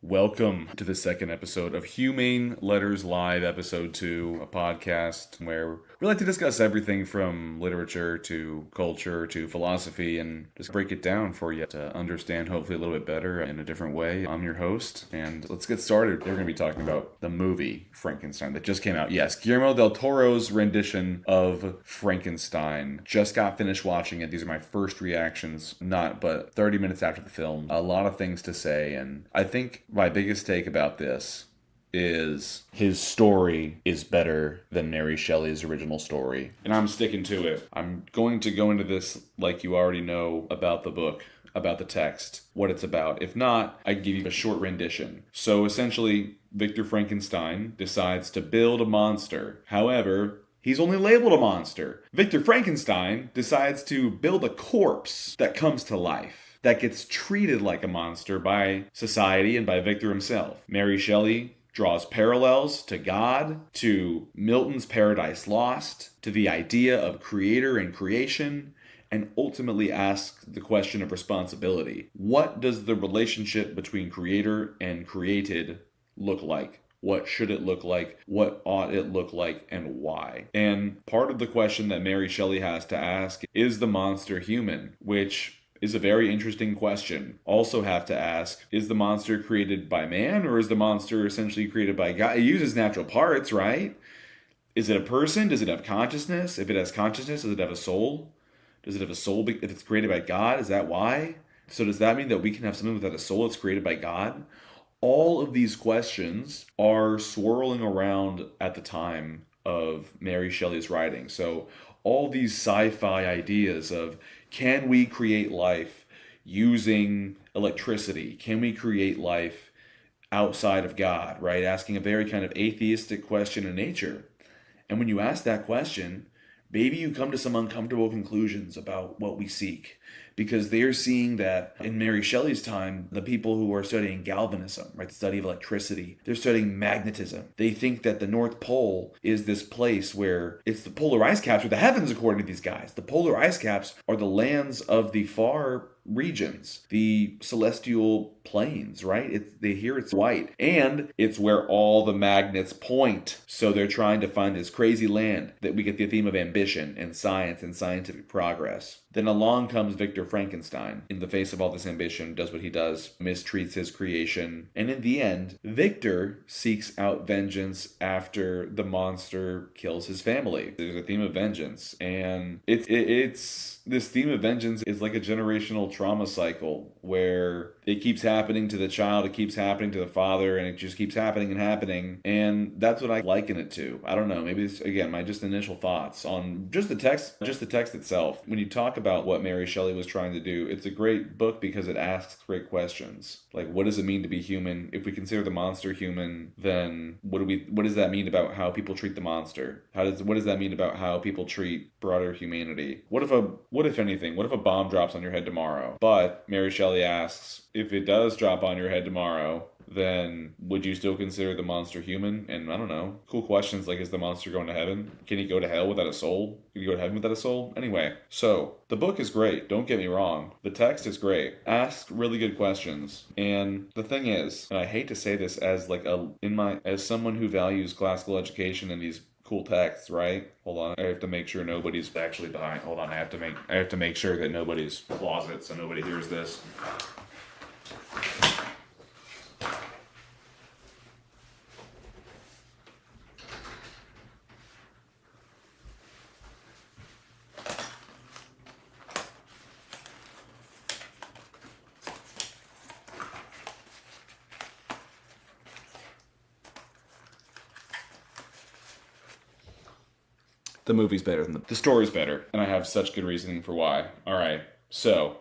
Welcome to the second episode of Humane Letters Live, episode 2, a podcast where we like to discuss everything from literature to culture to philosophy and just break it down for you to understand hopefully a little bit better in a different way. I'm your host, and let's get started. We're going to be talking about the movie Frankenstein that just came out. Yes, Guillermo del Toro's rendition of Frankenstein. Just got finished watching it. These are my first reactions, not but 30 minutes after the film. A lot of things to say, and I think my biggest take about this is his story is better than Mary Shelley's original story. And I'm sticking to it. I'm going to go into this like you already know about the book, about the text, what it's about. If not, I give you a short rendition. So essentially, Victor Frankenstein decides to build a monster. However, he's only labeled a monster. Victor Frankenstein decides to build a corpse that comes to life, that gets treated like a monster by society and by Victor himself. Mary Shelley draws parallels to God, to Milton's Paradise Lost, to the idea of creator and creation, and ultimately asks the question of responsibility. What does the relationship between creator and created look like? What should it look like? What ought it look like? And why? And part of the question that Mary Shelley has to ask is the monster human? Which is a very interesting question. Also have to ask, is the monster created by man or is the monster essentially created by God? It uses natural parts, right? Is it a person? Does it have consciousness? If it has consciousness, does it have a soul? Does it have a soul if it's created by God? Is that why? So does that mean that we can have something without a soul that's created by God? All of these questions are swirling around at the time of Mary Shelley's writing. So all these sci-fi ideas of, can we create life using electricity? Can we create life outside of God, right? Asking a very kind of atheistic question in nature. And when you ask that question, maybe you come to some uncomfortable conclusions about what we seek. Because they're seeing that in Mary Shelley's time, the people who are studying galvanism, right, the study of electricity, they're studying magnetism. They think that the North Pole is this place where it's the polar ice caps or the heavens, according to these guys. The polar ice caps are the lands of the far regions, the celestial planes, right? They hear it's white, and it's where all the magnets point. So they're trying to find this crazy land that we get the theme of ambition and science and scientific progress. Then along comes Victor Frankenstein. In the face of all this ambition, does what he does, mistreats his creation, and in the end, Victor seeks out vengeance after the monster kills his family. There's a theme of vengeance, and it's this theme of vengeance is like a generational trauma cycle where it keeps happening to the child, it keeps happening to the father, and it just keeps happening and happening. And that's what I liken it to. I don't know, maybe it's, again, my just initial thoughts on just the text itself. When you talk about what Mary Shelley was trying to do, it's a great book because it asks great questions. Like, what does it mean to be human? If we consider the monster human, then what does that mean about how people treat the monster? What does that mean about how people treat broader humanity? What if a bomb drops on your head tomorrow? But Mary Shelley asks, if it does drop on your head tomorrow, then would you still consider the monster human? And I don't know, cool questions like, is the monster going to heaven? Can he go to hell without a soul? Can he go to heaven without a soul? Anyway, so the book is great, don't get me wrong. The text is great. Asks really good questions. And the thing is, and I hate to say this as as someone who values classical education and these cool texts, right? Hold on, I have to make sure nobody's actually behind. Hold on, I have to make sure that nobody's closet so nobody hears this. The movie's better than the story's better, and I have such good reasoning for why. All right, so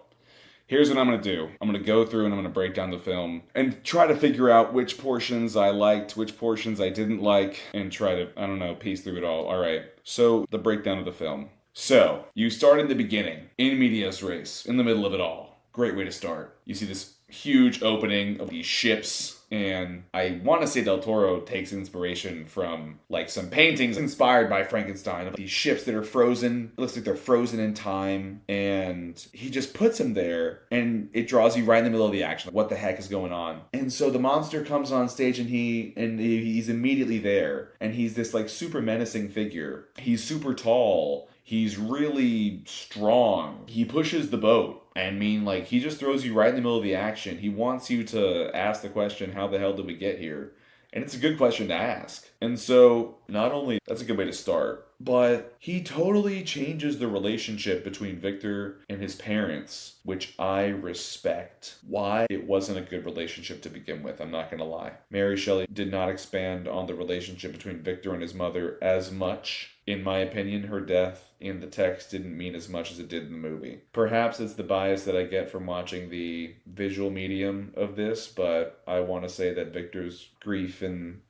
here's what I'm going to do. I'm going to go through and I'm going to break down the film and try to figure out which portions I liked, which portions I didn't like, and try to, I don't know, piece through it all. All right, so the breakdown of the film. So, you start in the beginning, in medias res, in the middle of it all. Great way to start. You see this huge opening of these ships. And I want to say Del Toro takes inspiration from like some paintings inspired by Frankenstein of these ships that are frozen. It looks like they're frozen in time. And he just puts them there and it draws you right in the middle of the action. What the heck is going on? And so the monster comes on stage and he's immediately there. And he's this like super menacing figure. He's super tall. He's really strong. He pushes the boat. I mean, like, he just throws you right in the middle of the action. He wants you to ask the question, how the hell did we get here? And it's a good question to ask. And so, not only that's a good way to start, but he totally changes the relationship between Victor and his parents, which I respect. Why it wasn't a good relationship to begin with, I'm not going to lie. Mary Shelley did not expand on the relationship between Victor and his mother as much. In my opinion, her death in the text didn't mean as much as it did in the movie. Perhaps it's the bias that I get from watching the visual medium of this, but I want to say that Victor's grief in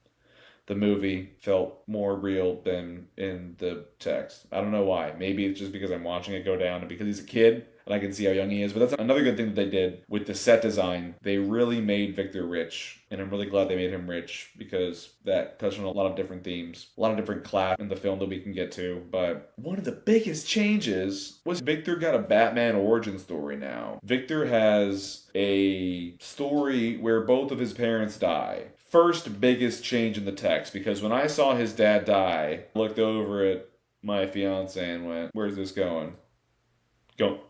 the movie felt more real than in the text. I don't know why. Maybe it's just because I'm watching it go down and because he's a kid and I can see how young he is. But that's another good thing that they did with the set design. They really made Victor rich. And I'm really glad they made him rich because that touched on a lot of different themes, a lot of different class in the film that we can get to. But one of the biggest changes was Victor got a Batman origin story now. Victor has a story where both of his parents die. First biggest change in the text, because when I saw his dad die, I looked over at my fiance and went, "Where's this going? Go,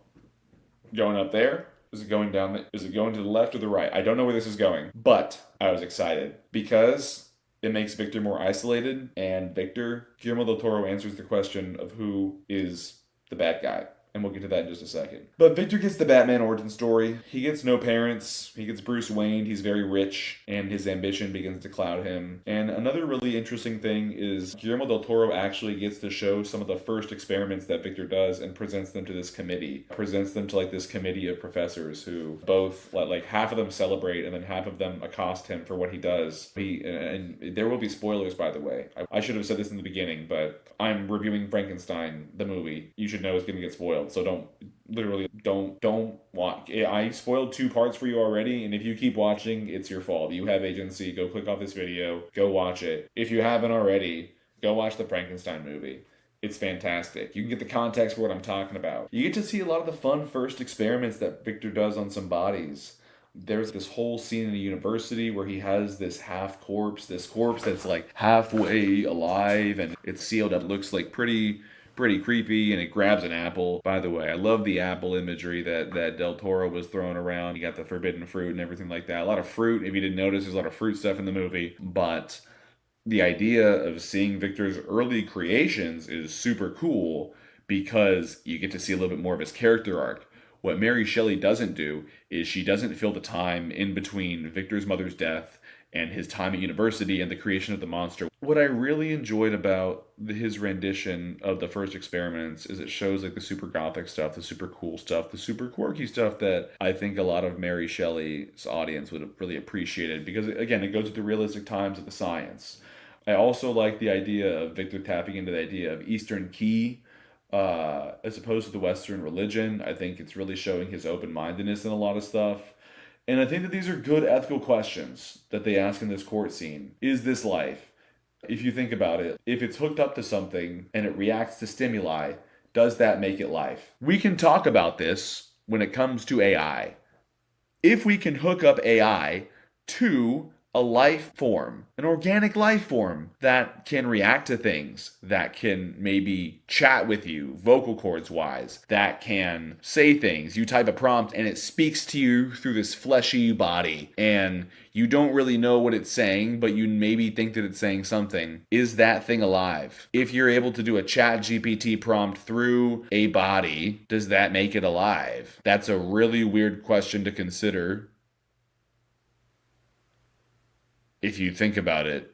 going up there? Is it going down? Is it going to the left or the right? I don't know where this is going." But I was excited because it makes Victor more isolated, and Guillermo del Toro answers the question of who is the bad guy. And we'll get to that in just a second. But Victor gets the Batman origin story. He gets no parents. He gets Bruce Wayne. He's very rich, and his ambition begins to cloud him. And another really interesting thing is Guillermo del Toro actually gets to show some of the first experiments that Victor does and presents them to this committee. Presents them to like this committee of professors who both like half of them celebrate and then half of them accost him for what he does. And there will be spoilers, by the way. I should have said this in the beginning, but I'm reviewing Frankenstein, the movie. You should know it's going to get spoiled. So don't watch. I spoiled 2 parts for you already, and if you keep watching, it's your fault. You have agency. Go click off this video. Go watch it. If you haven't already, go watch the Frankenstein movie. It's fantastic. You can get the context for what I'm talking about. You get to see a lot of the fun first experiments that Victor does on some bodies. There's this whole scene in a university where he has this this corpse that's like halfway alive and it's sealed up. It looks like pretty creepy, and it grabs an apple. By the way, I love the apple imagery that Del Toro was throwing around. You got the forbidden fruit and everything like that. A lot of fruit. If you didn't notice, there's a lot of fruit stuff in the movie. But the idea of seeing Victor's early creations is super cool because you get to see a little bit more of his character arc. What Mary Shelley doesn't do is she doesn't fill the time in between Victor's mother's death and his time at university and the creation of the monster. What I really enjoyed about his rendition of the first experiments is it shows like the super gothic stuff, the super cool stuff, the super quirky stuff that I think a lot of Mary Shelley's audience would have really appreciated because, again, it goes with the realistic times of the science. I also like the idea of Victor tapping into the idea of Eastern Key as opposed to the Western religion. I think it's really showing his open-mindedness in a lot of stuff. And I think that these are good ethical questions that they ask in this court scene. Is this life? If you think about it, if it's hooked up to something and it reacts to stimuli, does that make it life? We can talk about this when it comes to AI. If we can hook up AI to a life form, an organic life form that can react to things, that can maybe chat with you, vocal cords wise, that can say things. You type a prompt and it speaks to you through this fleshy body, and you don't really know what it's saying, but you maybe think that it's saying something. Is that thing alive? If you're able to do a chat GPT prompt through a body, does that make it alive? That's a really weird question to consider. If you think about it,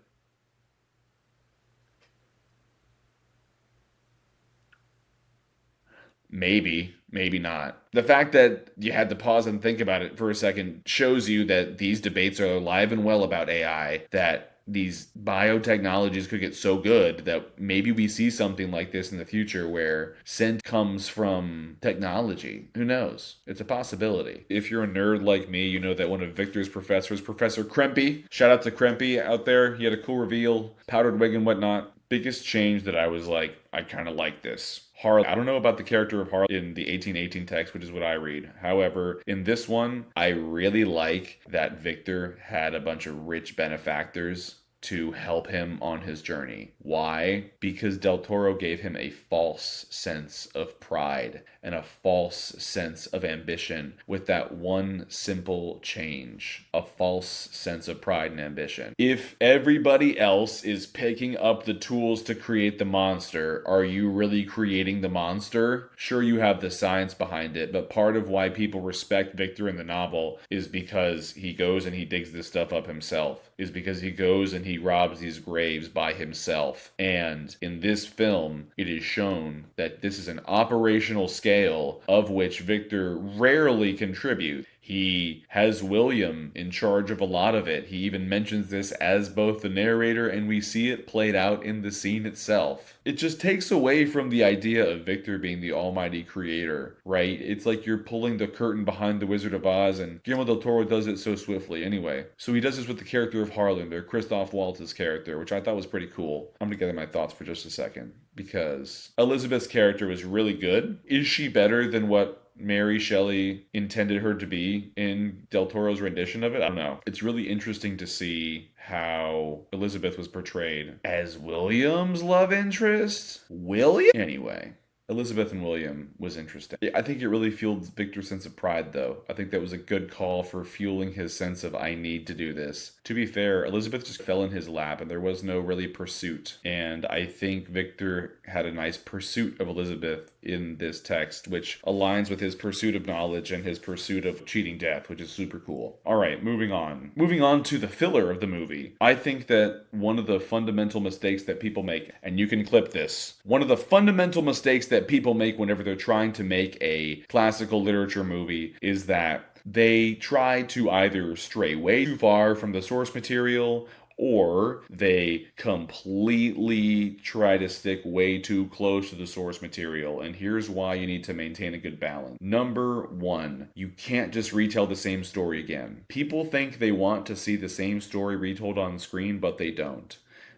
Maybe, maybe not. The fact that you had to pause and think about it for a second shows you that these debates are alive and well about AI, that these biotechnologies could get so good that maybe we see something like this in the future where scent comes from technology. Who knows? It's a possibility. If you're a nerd like me, you know that one of Victor's professors, Professor Krempy, shout out to Krempy out there, he had a cool reveal, powdered wig and whatnot. Biggest change that I was like, I kind of like this. Harley. I don't know about the character of Harley in the 1818 text, which is what I read. However, in this one, I really like that Victor had a bunch of rich benefactors to help him on his journey. Why? Because Del Toro gave him a false sense of pride and a false sense of ambition with that one simple change. A false sense of pride and ambition. If everybody else is picking up the tools to create the monster, are you really creating the monster? Sure, you have the science behind it, but part of why people respect Victor in the novel is because he goes and he digs this stuff up himself. Is because he goes and he robs these graves by himself. And in this film, it is shown that this is an operational scale of which Victor rarely contributes. He has William in charge of a lot of it. He even mentions this as both the narrator, and we see it played out in the scene itself. It just takes away from the idea of Victor being the almighty creator, right? It's like you're pulling the curtain behind the Wizard of Oz, and Guillermo del Toro does it so swiftly anyway. So he does this with the character of Harlander, Christoph Waltz's character, which I thought was pretty cool. I'm gonna gather my thoughts for just a second, because Elizabeth's character was really good. Is she better than what Mary Shelley intended her to be in Del Toro's rendition of it? I don't know. It's really interesting to see how Elizabeth was portrayed as William's love interest. William? Anyway. Elizabeth and William was interesting. I think it really fueled Victor's sense of pride, though. I think that was a good call for fueling his sense of, I need to do this. To be fair, Elizabeth just fell in his lap, and there was no really pursuit. And I think Victor had a nice pursuit of Elizabeth in this text, which aligns with his pursuit of knowledge and his pursuit of cheating death, which is super cool. All right, moving on. Moving on to the filler of the movie. I think that one of the fundamental mistakes that people make, and you can clip this, one of the fundamental mistakes that people make whenever they're trying to make a classical literature movie is that they try to either stray way too far from the source material, or they completely try to stick way too close to the source material. And here's why you need to maintain a good balance. Number one, you can't just retell the same story again. People think they want to see the same story retold on screen, but they don't.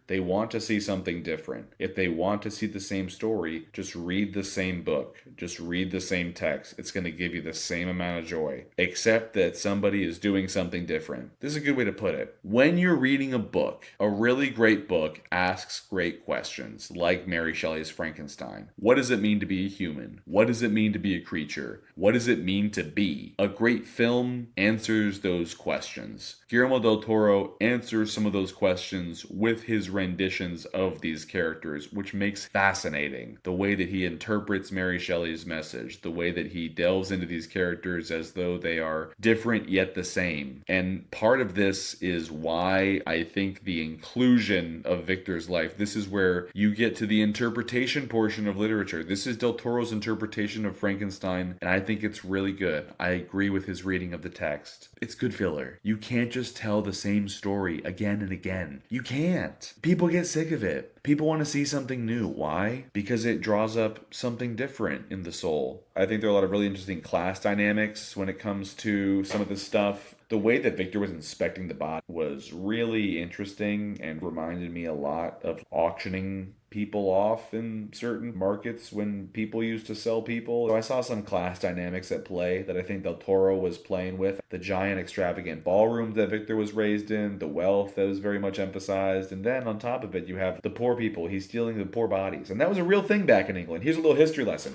They want to see something different. If they want to see the same story, just read the same book. Just read the same text. It's going to give you the same amount of joy, except that somebody is doing something different. This is a good way to put it. When you're reading a book, a really great book asks great questions, like Mary Shelley's Frankenstein. What does it mean to be a human? What does it mean to be a creature? What does it mean to be? A great film answers those questions. Guillermo del Toro answers some of those questions with his renditions of these characters, which makes fascinating the way that he interprets Mary Shelley's message, the way that he delves into these characters as though they are different yet the same. And part of this is why I think the inclusion of Victor's life, this is where you get to the interpretation portion of literature. This is del Toro's interpretation of Frankenstein, and I think it's really good. I agree with his reading of the text. It's good filler. You can't just tell the same story again and again. You can't. People get sick of it. People want to see something new. Why? Because it draws up something different in the soul. I think there are a lot of really interesting class dynamics when it comes to some of this stuff. The way that Victor was inspecting the body was really interesting and reminded me a lot of auctioning people off in certain markets when people used to sell people. So I saw some class dynamics at play that I think Del Toro was playing with. The giant extravagant ballroom that Victor was raised in, the wealth that was very much emphasized, and then on top of it you have the poor people. He's stealing the poor bodies. And that was a real thing back in England. Here's a little history lesson.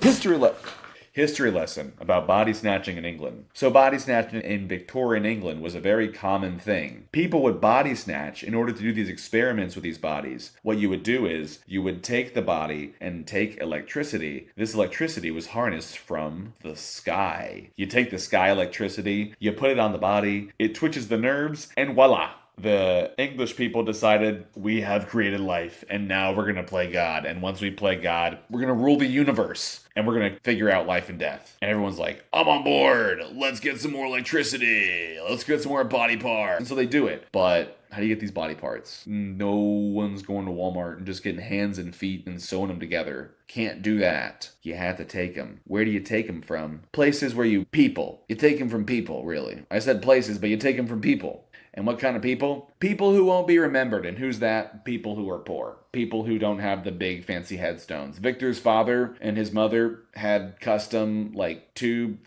History lesson about body snatching in England. So body snatching in Victorian England was a very common thing. People would body snatch in order to do these experiments with these bodies. What you would do is you would take the body and take electricity. This electricity was harnessed from the sky. You take the sky electricity, you put it on the body, it twitches the nerves, and voila! the English people decided we have created life and now we're going to play God. And once we play God, we're going to rule the universe and we're going to figure out life and death. And everyone's like, I'm on board. Let's get some more electricity. Let's get some more body parts. And so they do it. But how do you get these body parts? No one's going to Walmart and just getting hands and feet and sewing them together. Can't do that. You have to take them. Where do you take them from? Places where you people. You take them from people, really. I said places, but you take them from people. And what kind of people? People who won't be remembered. And who's that? People who are poor. People who don't have the big fancy headstones. Victor's father and his mother had custom, tube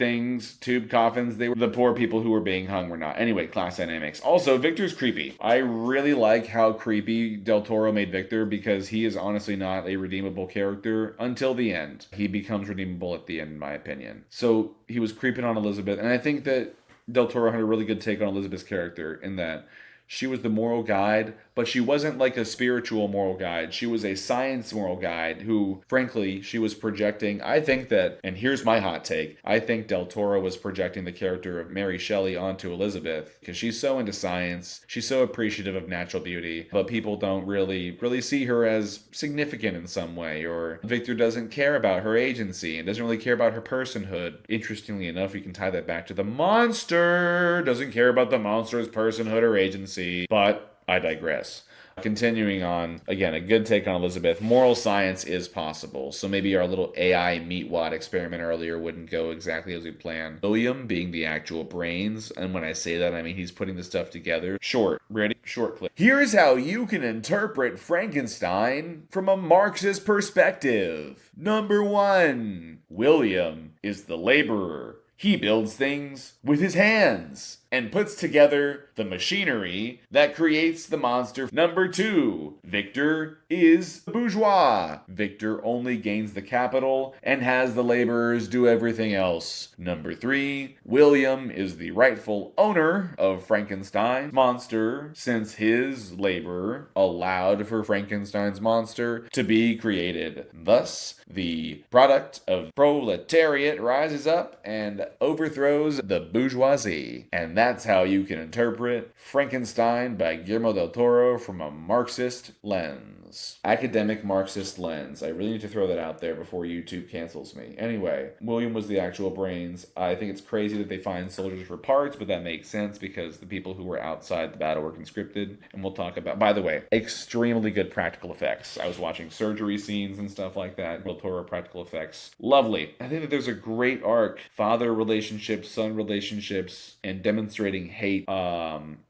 coffins. They were the poor people who were being hung were not. Anyway, class dynamics. Also, Victor's creepy. I really like how creepy Del Toro made Victor because he is honestly not a redeemable character until the end. He becomes redeemable at the end, in my opinion. So he was creeping on Elizabeth. And I think that Del Toro had a really good take on Elizabeth's character in that she was the moral guide, but she wasn't like a spiritual moral guide. She was a science moral guide who, frankly, she was projecting. I think that, and here's my hot take, I think Del Toro was projecting the character of Mary Shelley onto Elizabeth because she's so into science. She's so appreciative of natural beauty, but people don't really see her as significant in some way, or Victor doesn't care about her agency and doesn't really care about her personhood. Interestingly enough, you can tie that back to the monster. Doesn't care about the monster's personhood or agency. But I digress. Continuing on, again, a good take on Elizabeth. Moral science is possible. So maybe our little AI meatwad experiment earlier wouldn't go exactly as we planned. William being the actual brains. And when I say that, I mean he's putting the stuff together. Short. Ready? Short clip. Here's how you can interpret Frankenstein from a Marxist perspective. Number 1. William is the laborer. He builds things with his hands and puts together the machinery that creates the monster. Number 2, Victor is bourgeois. Victor only gains the capital and has the laborers do everything else. Number 3, William is the rightful owner of Frankenstein's monster since his labor allowed for Frankenstein's monster to be created. Thus, the product of proletariat rises up and overthrows the bourgeoisie. And that's how you can interpret Frankenstein by Guillermo del Toro from a Marxist lens. Academic Marxist lens. I really need to throw that out there before YouTube cancels me. Anyway, William was the actual brains. I think it's crazy that they find soldiers for parts, but that makes sense because the people who were outside the battle were conscripted. And we'll talk about, by the way, extremely good practical effects. I was watching surgery scenes and stuff like that. Del Toro practical effects. Lovely. I think that there's a great arc. Father relationships, son relationships, and demonstrating hate.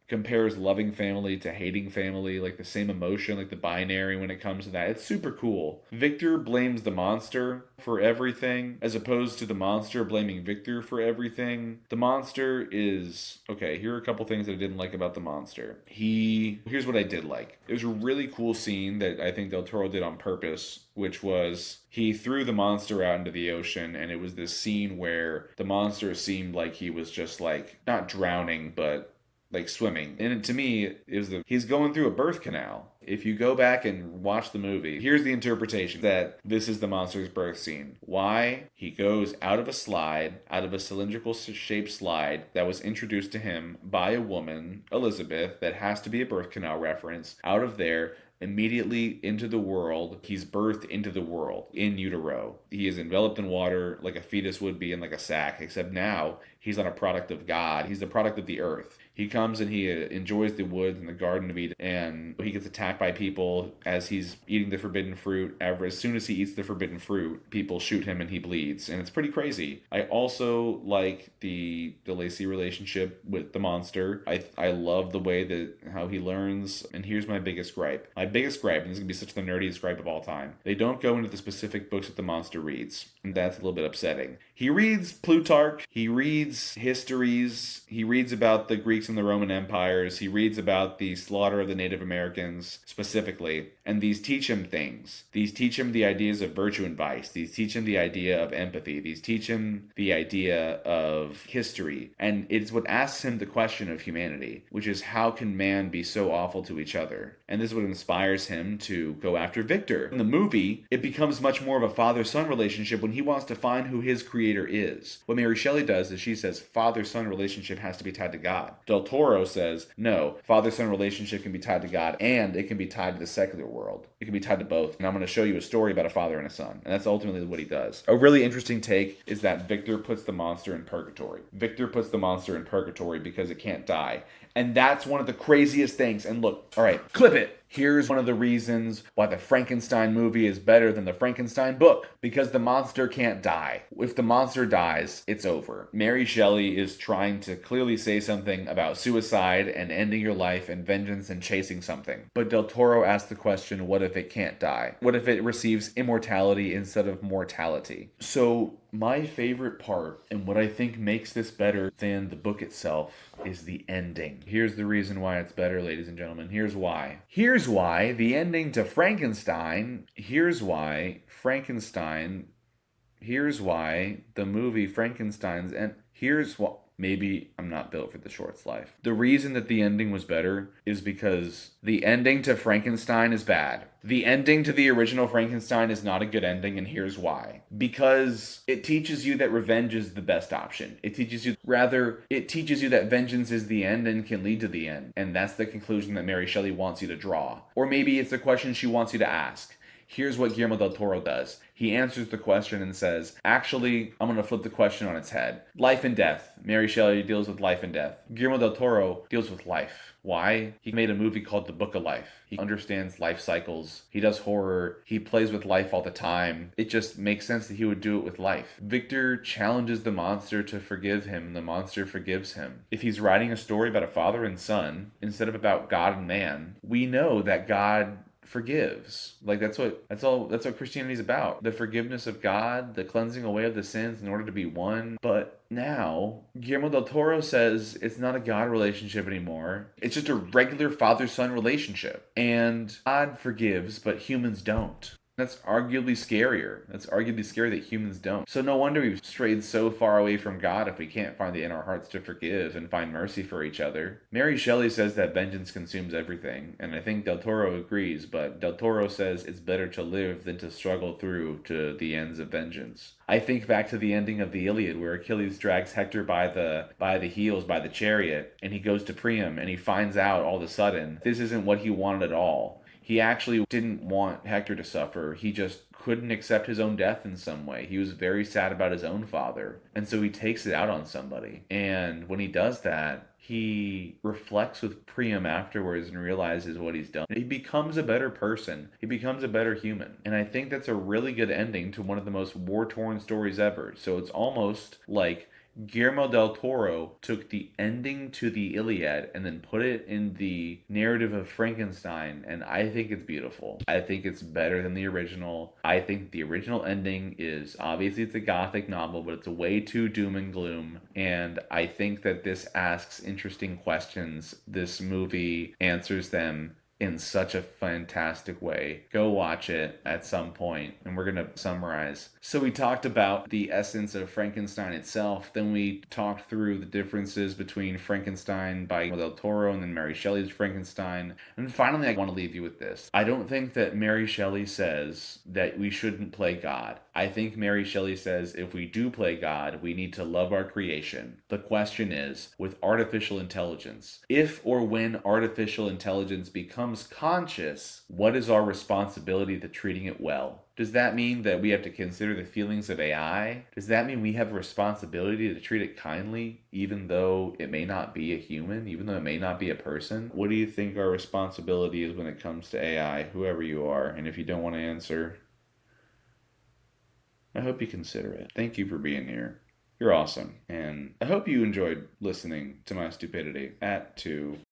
Compares loving family to hating family, like the same emotion, like the binary when it comes to that. It's super cool. Victor blames the monster for everything, as opposed to the monster blaming Victor for everything. The monster is... Okay, here are a couple things that I didn't like about the monster. Here's what I did like. It was a really cool scene that I think Del Toro did on purpose, which was he threw the monster out into the ocean, and it was this scene where the monster seemed like he was just not drowning, but swimming. And to me, it was he's going through a birth canal. If you go back and watch the movie, here's the interpretation that this is the monster's birth scene. Why? He goes out of a cylindrical shaped slide that was introduced to him by a woman, Elizabeth, that has to be a birth canal reference, out of there, immediately into the world. He's birthed into the world in utero. He is enveloped in water like a fetus would be in a sack, except now he's not a product of God. He's the product of the earth. He comes and he enjoys the woods and the Garden of Eden, and he gets attacked by people as he's eating the forbidden fruit. As soon as he eats the forbidden fruit, people shoot him and he bleeds, and it's pretty crazy. I also like the Lacey relationship with the monster. I love the way that how he learns, and here's my biggest gripe. My biggest gripe, and this is going to be such the nerdiest gripe of all time. They don't go into the specific books that the monster reads, and that's a little bit upsetting. He reads Plutarch, he reads histories, he reads about the Greeks and the Roman empires, he reads about the slaughter of the Native Americans, specifically, and these teach him things. These teach him the ideas of virtue and vice. These teach him the idea of empathy. These teach him the idea of history. And it's what asks him the question of humanity, which is how can man be so awful to each other? And this is what inspires him to go after Victor. In the movie, it becomes much more of a father-son relationship when he wants to find who his creator is. What Mary Shelley does is she says father-son relationship has to be tied to God. Del Toro says, no, father-son relationship can be tied to God and it can be tied to the secular world. It can be tied to both. And I'm going to show you a story about a father and a son. And that's ultimately what he does. A really interesting take is that Victor puts the monster in purgatory. Victor puts the monster in purgatory because it can't die. And that's one of the craziest things. And look, all right, clip it. Here's one of the reasons why the Frankenstein movie is better than the Frankenstein book. Because the monster can't die. If the monster dies, it's over. Mary Shelley is trying to clearly say something about suicide and ending your life and vengeance and chasing something. But Del Toro asks the question, what if it can't die? What if it receives immortality instead of mortality? So my favorite part, and what I think makes this better than the book itself, is the ending. Here's the reason why it's better, ladies and gentlemen. Here's why. Here's why the ending to Frankenstein, here's why the movie Frankenstein's end, here's why. Maybe I'm not built for the shorts life. The reason that the ending was better is because the ending to Frankenstein is bad. The ending to the original Frankenstein is not a good ending, and here's why. Because it teaches you that revenge is the best option. It teaches you that vengeance is the end and can lead to the end. And that's the conclusion that Mary Shelley wants you to draw. Or maybe it's a question she wants you to ask. Here's what Guillermo del Toro does. He answers the question and says, actually, I'm going to flip the question on its head. Life and death. Mary Shelley deals with life and death. Guillermo del Toro deals with life. Why? He made a movie called The Book of Life. He understands life cycles. He does horror. He plays with life all the time. It just makes sense that he would do it with life. Victor challenges the monster to forgive him, and the monster forgives him. If he's writing a story about a father and son, instead of about God and man, we know that God forgives. Like that's what Christianity is about. The forgiveness of God, the cleansing away of the sins in order to be one. But now Guillermo del Toro says it's not a God relationship anymore. It's just a regular father-son relationship. And God forgives, but humans don't. That's arguably scarier. That's arguably scary that humans don't. So no wonder we've strayed so far away from God if we can't find it in our hearts to forgive and find mercy for each other. Mary Shelley says that vengeance consumes everything, and I think Del Toro agrees, but Del Toro says it's better to live than to struggle through to the ends of vengeance. I think back to the ending of the Iliad where Achilles drags Hector by the heels, by the chariot, and he goes to Priam and he finds out all of a sudden this isn't what he wanted at all. He actually didn't want Hector to suffer. He just couldn't accept his own death in some way. He was very sad about his own father. And so he takes it out on somebody. And when he does that, he reflects with Priam afterwards and realizes what he's done. He becomes a better person. He becomes a better human. And I think that's a really good ending to one of the most war-torn stories ever. So it's almost like Guillermo del Toro took the ending to the Iliad and then put it in the narrative of Frankenstein, and I think it's beautiful. I think it's better than the original. I think the original ending is, obviously it's a gothic novel, but it's way too doom and gloom, and I think that this asks interesting questions. This movie answers them in such a fantastic way. Go watch it at some point, and we're going to summarize. So we talked about the essence of Frankenstein itself, then we talked through the differences between Frankenstein by Del Toro and then Mary Shelley's Frankenstein, and finally I want to leave you with this. I don't think that Mary Shelley says that we shouldn't play God. I think Mary Shelley says if we do play God, we need to love our creation. The question is, with artificial intelligence, if or when artificial intelligence becomes conscious, what is our responsibility to treating it well? Does that mean that we have to consider the feelings of AI? Does that mean we have a responsibility to treat it kindly, even though it may not be a human, even though it may not be a person? What do you think our responsibility is when it comes to AI, whoever you are? And if you don't want to answer, I hope you consider it. Thank you for being here. You're awesome. And I hope you enjoyed listening to my stupidity. At 2.